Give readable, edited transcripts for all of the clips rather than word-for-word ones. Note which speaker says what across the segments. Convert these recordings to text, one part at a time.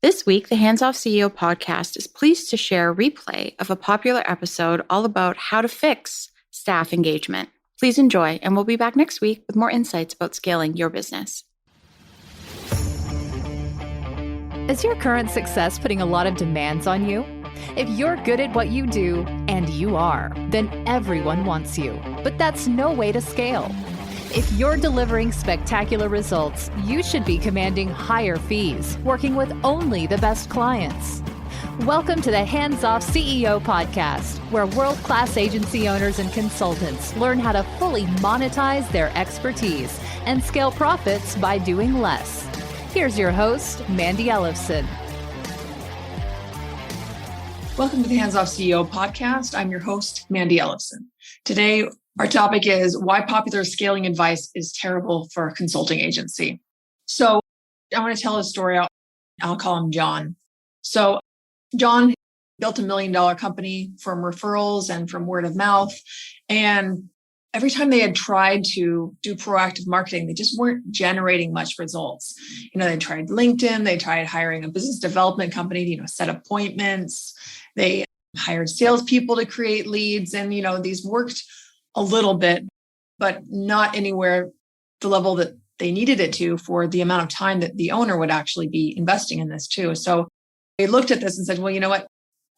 Speaker 1: This week, the Hands Off CEO podcast is pleased to share a replay of a popular episode all about how to fix staff engagement. Please enjoy, and we'll be back next week with more insights about scaling your business.
Speaker 2: Is your current success putting a lot of demands on you? If you're good at what you do, and you are, then everyone wants you. But that's no way to scale. If you're delivering spectacular results, you should be commanding higher fees, working with only the best clients. Welcome to the Hands Off CEO podcast, where world-class agency owners and consultants learn how to fully monetize their expertise and scale profits by doing less. Here's your host, Mandi Ellefson.
Speaker 3: Welcome to the Hands Off CEO podcast. I'm your host, Mandi Ellefson. Today, our topic is why popular scaling advice is terrible for a consulting agency. So I want to tell a story. I'll call him John. So John built $1 million company from referrals and from word of mouth. And every time they had tried to do proactive marketing, they just weren't generating much results. They tried LinkedIn, they tried hiring a business development company to, set appointments. They hired salespeople to create leads. And, these worked a little bit, but not anywhere the level that they needed it to for the amount of time that the owner would actually be investing in this too. So they looked at this and said, well, you know what?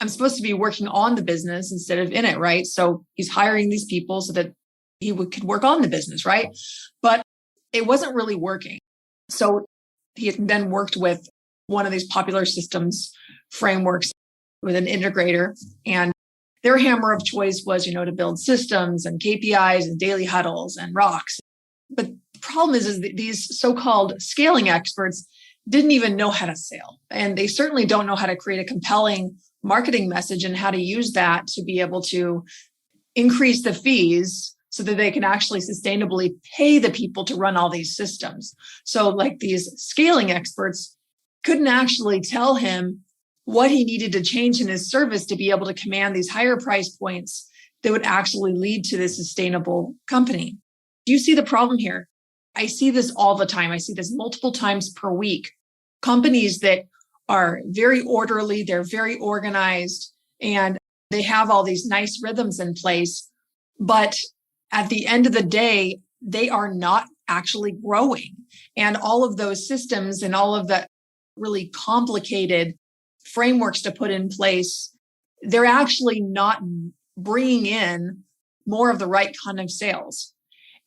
Speaker 3: I'm supposed to be working on the business instead of in it, right? So he's hiring these people so that he could work on the business, right? But it wasn't really working. So he had then worked with one of these popular systems frameworks with an integrator, and their hammer of choice was, to build systems and KPIs and daily huddles and rocks. But the problem is that these so-called scaling experts didn't even know how to scale. And they certainly don't know how to create a compelling marketing message and how to use that to be able to increase the fees so that they can actually sustainably pay the people to run all these systems. So like these scaling experts couldn't actually tell him what he needed to change in his service to be able to command these higher price points that would actually lead to this sustainable company. Do you see the problem here? I see this all the time. I see this multiple times per week. Companies that are very orderly, they're very organized, and they have all these nice rhythms in place. But at the end of the day, they are not actually growing. And all of those systems and all of the really complicated frameworks to put in place, they're actually not bringing in more of the right kind of sales.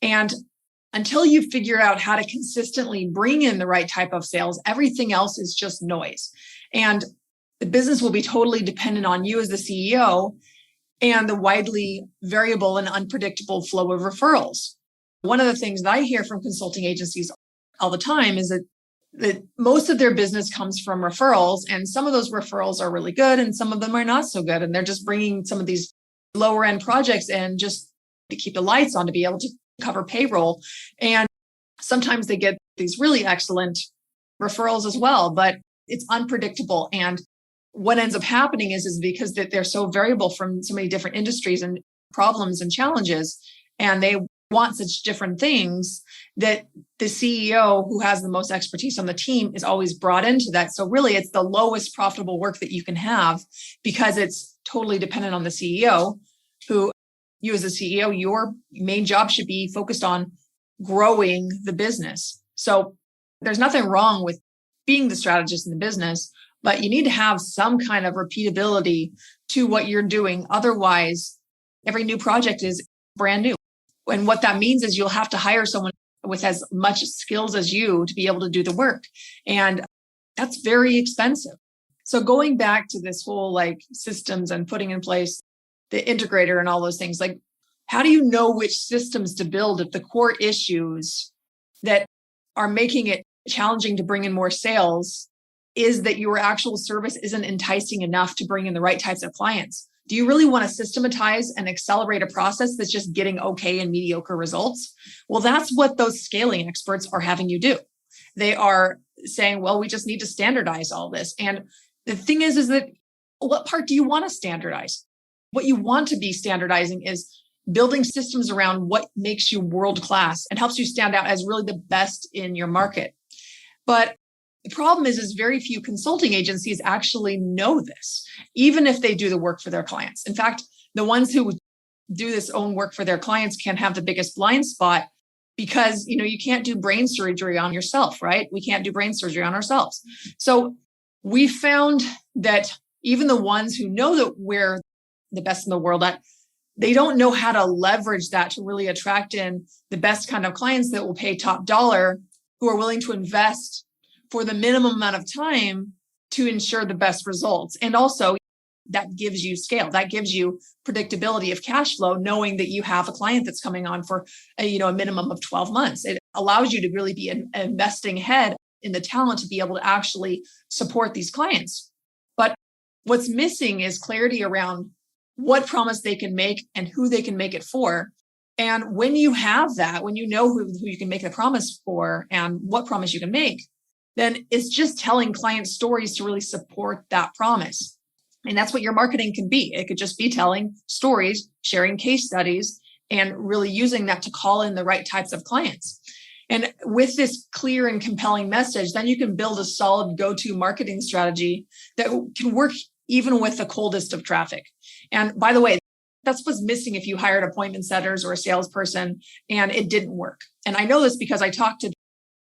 Speaker 3: And until you figure out how to consistently bring in the right type of sales, everything else is just noise. And the business will be totally dependent on you as the CEO and the widely variable and unpredictable flow of referrals. One of the things that I hear from consulting agencies all the time is that most of their business comes from referrals, and some of those referrals are really good and some of them are not so good. And they're just bringing some of these lower end projects in just to keep the lights on, to be able to cover payroll. And sometimes they get these really excellent referrals as well, but it's unpredictable. And what ends up happening is because that they're so variable from so many different industries and problems and challenges, and they want such different things, that the CEO who has the most expertise on the team is always brought into that. So really, it's the lowest profitable work that you can have because it's totally dependent on the CEO, who you as a CEO, your main job should be focused on growing the business. So there's nothing wrong with being the strategist in the business, but you need to have some kind of repeatability to what you're doing. Otherwise, every new project is brand new. And what that means is you'll have to hire someone with as much skills as you to be able to do the work. And that's very expensive. So going back to this whole systems and putting in place the integrator and all those things, how do you know which systems to build if the core issues that are making it challenging to bring in more sales is that your actual service isn't enticing enough to bring in the right types of clients? Do you really want to systematize and accelerate a process that's just getting okay and mediocre results? Well, that's what those scaling experts are having you do. They are saying, well, we just need to standardize all this. And the thing is that what part do you want to standardize? What you want to be standardizing is building systems around what makes you world class and helps you stand out as really the best in your market. But The problem is very few consulting agencies actually know this, even if they do the work for their clients. In fact, the ones who do this own work for their clients can have the biggest blind spot because, you can't do brain surgery on yourself, right? We can't do brain surgery on ourselves. So we found that even the ones who know that we're the best in the world at, they don't know how to leverage that to really attract in the best kind of clients that will pay top dollar, who are willing to invest for the minimum amount of time to ensure the best results. And also that gives you scale. That gives you predictability of cash flow, knowing that you have a client that's coming on for a minimum of 12 months. It allows you to really be investing ahead in the talent to be able to actually support these clients. But what's missing is clarity around what promise they can make and who they can make it for. And when you have that, when you know who you can make the promise for and what promise you can make, then it's just telling client stories to really support that promise. And that's what your marketing can be. It could just be telling stories, sharing case studies, and really using that to call in the right types of clients. And with this clear and compelling message, then you can build a solid go-to marketing strategy that can work even with the coldest of traffic. And by the way, that's what's missing if you hired appointment setters or a salesperson and it didn't work. And I know this because I talk to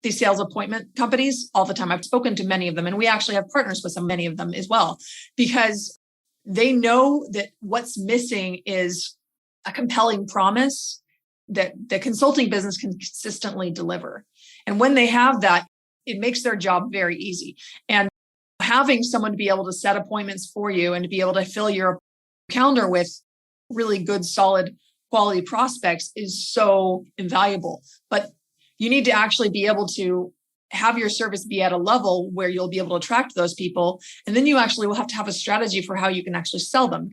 Speaker 3: these sales appointment companies all the time. I've spoken to many of them, and we actually have partners with many of them as well, because they know that what's missing is a compelling promise that the consulting business can consistently deliver. And when they have that, it makes their job very easy. And having someone to be able to set appointments for you and to be able to fill your calendar with really good, solid, quality prospects is so invaluable. But you need to actually be able to have your service be at a level where you'll be able to attract those people. And then you actually will have to have a strategy for how you can actually sell them.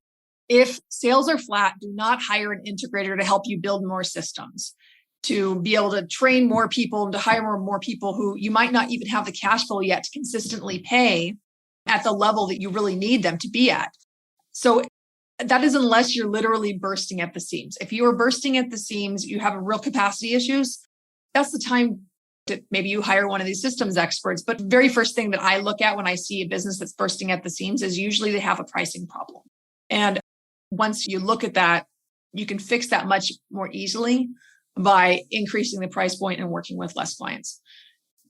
Speaker 3: If sales are flat, do not hire an integrator to help you build more systems, to be able to train more people and to hire more people who you might not even have the cash flow yet to consistently pay at the level that you really need them to be at. So that is unless you're literally bursting at the seams. If you are bursting at the seams, you have real capacity issues, that's the time that maybe you hire one of these systems experts. But the very first thing that I look at when I see a business that's bursting at the seams is usually they have a pricing problem. And once you look at that, you can fix that much more easily by increasing the price point and working with less clients.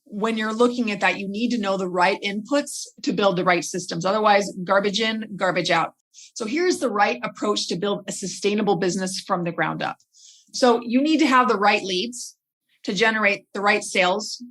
Speaker 3: When you're looking at that, you need to know the right inputs to build the right systems. Otherwise, garbage in, garbage out. So here's the right approach to build a sustainable business from the ground up. So you need to have the right leads to generate the right sales,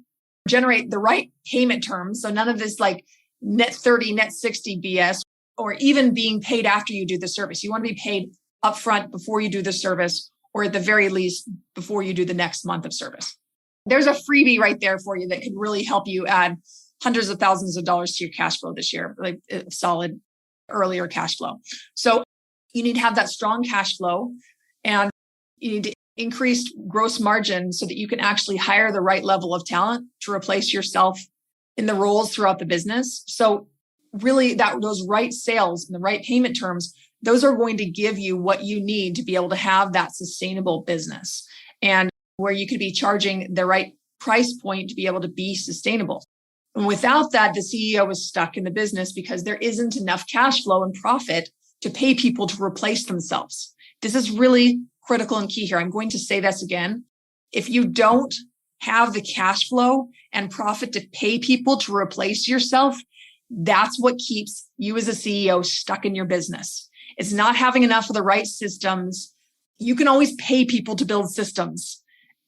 Speaker 3: generate the right payment terms. So none of this like net 30, net 60 BS, or even being paid after you do the service. You want to be paid upfront before you do the service, or at the very least before you do the next month of service. There's a freebie right there for you that can really help you add hundreds of thousands of dollars to your cash flow this year, like solid earlier cash flow. So you need to have that strong cash flow, and you need to increase gross margin so that you can actually hire the right level of talent to replace yourself in the roles throughout the business. So really those right sales and the right payment terms, those are going to give you what you need to be able to have that sustainable business, and where you could be charging the right price point to be able to be sustainable. And without that, the CEO is stuck in the business because there isn't enough cash flow and profit to pay people to replace themselves. This is really critical and key here. I'm going to say this again. If you don't have the cash flow and profit to pay people to replace yourself, that's what keeps you as a CEO stuck in your business. It's not having enough of the right systems. You can always pay people to build systems.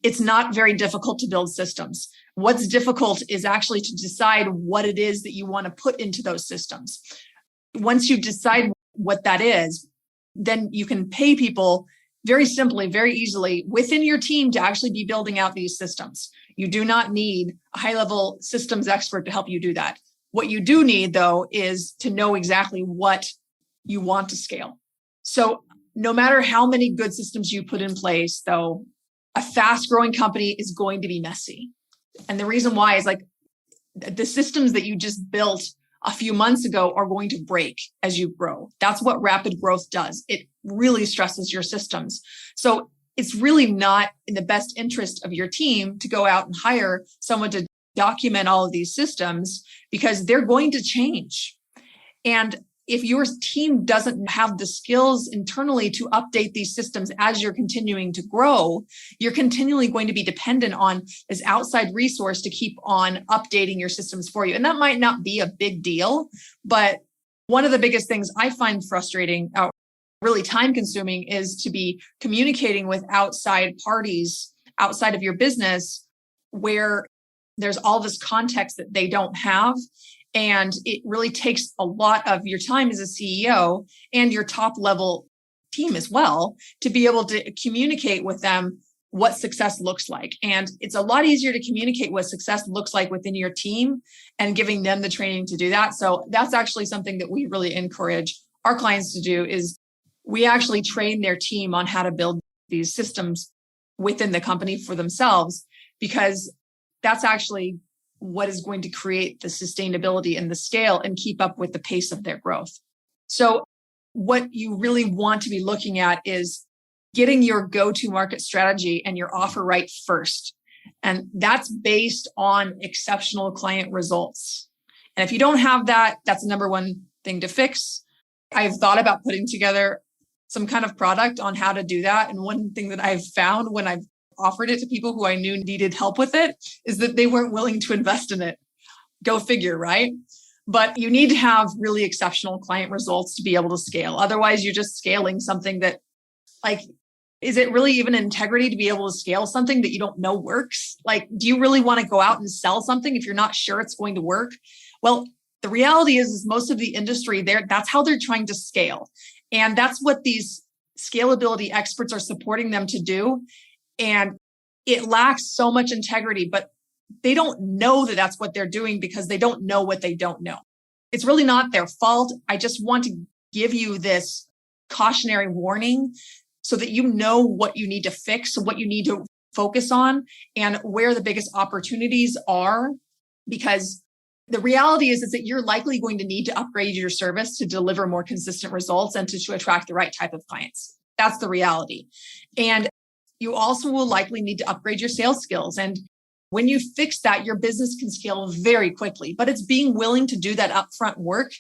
Speaker 3: It's not very difficult to build systems. What's difficult is actually to decide what it is that you want to put into those systems. Once you decide what that is, then you can pay people very simply, very easily within your team to actually be building out these systems. You do not need a high-level systems expert to help you do that. What you do need, though, is to know exactly what you want to scale. So no matter how many good systems you put in place, though, a fast-growing company is going to be messy. And the reason why is like the systems that you just built a few months ago are going to break as you grow. That's what rapid growth does. It really stresses your systems. So it's really not in the best interest of your team to go out and hire someone to document all of these systems because they're going to change. And if your team doesn't have the skills internally to update these systems as you're continuing to grow, you're continually going to be dependent on this outside resource to keep on updating your systems for you. And that might not be a big deal, but one of the biggest things I find frustrating, really time consuming, is to be communicating with outside parties outside of your business where there's all this context that they don't have. And it really takes a lot of your time as a CEO and your top level team as well to be able to communicate with them what success looks like. And it's a lot easier to communicate what success looks like within your team and giving them the training to do that. So that's actually something that we really encourage our clients to do, is we actually train their team on how to build these systems within the company for themselves, because that's actually what is going to create the sustainability and the scale and keep up with the pace of their growth. So what you really want to be looking at is getting your go-to market strategy and your offer right first. And that's based on exceptional client results. And if you don't have that, that's the number one thing to fix. I've thought about putting together some kind of product on how to do that. And one thing that I've found when I've offered it to people who I knew needed help with it is that they weren't willing to invest in it. Go figure, right? But you need to have really exceptional client results to be able to scale. Otherwise, you're just scaling something that, like, is it really even integrity to be able to scale something that you don't know works? Like, do you really want to go out and sell something if you're not sure it's going to work? Well, the reality is most of the industry there, that's how they're trying to scale. And that's what these scalability experts are supporting them to do. And it lacks so much integrity, but they don't know that that's what they're doing because they don't know what they don't know. It's really not their fault. I just want to give you this cautionary warning so that you know what you need to fix, what you need to focus on, and where the biggest opportunities are. Because the reality is that you're likely going to need to upgrade your service to deliver more consistent results and to attract the right type of clients. That's the reality. And you also will likely need to upgrade your sales skills. And when you fix that, your business can scale very quickly, but it's being willing to do that upfront work.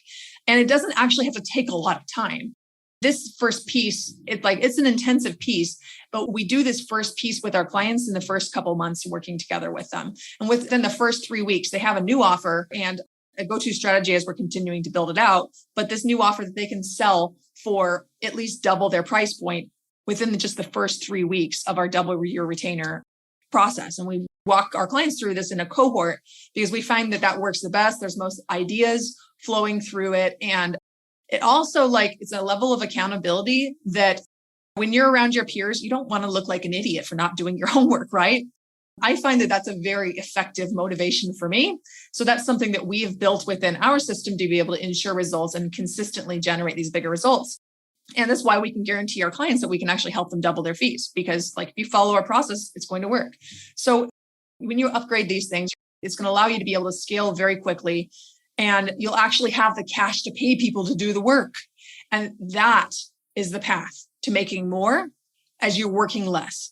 Speaker 3: And it doesn't actually have to take a lot of time. This first piece, it's an intensive piece, but we do this first piece with our clients in the first couple months working together with them. And within the first 3 weeks, they have a new offer and a go-to strategy as we're continuing to build it out. But this new offer that they can sell for at least double their price point within just the first 3 weeks of our double your retainer process. And we walk our clients through this in a cohort because we find that that works the best. There's most ideas flowing through it. And it also, it's a level of accountability that when you're around your peers, you don't want to look like an idiot for not doing your homework, right? I find that that's a very effective motivation for me. So that's something that we have built within our system to be able to ensure results and consistently generate these bigger results. And that's why we can guarantee our clients that we can actually help them double their fees, because if you follow our process, it's going to work. So when you upgrade these things, it's going to allow you to be able to scale very quickly, and you'll actually have the cash to pay people to do the work. And that is the path to making more as you're working less.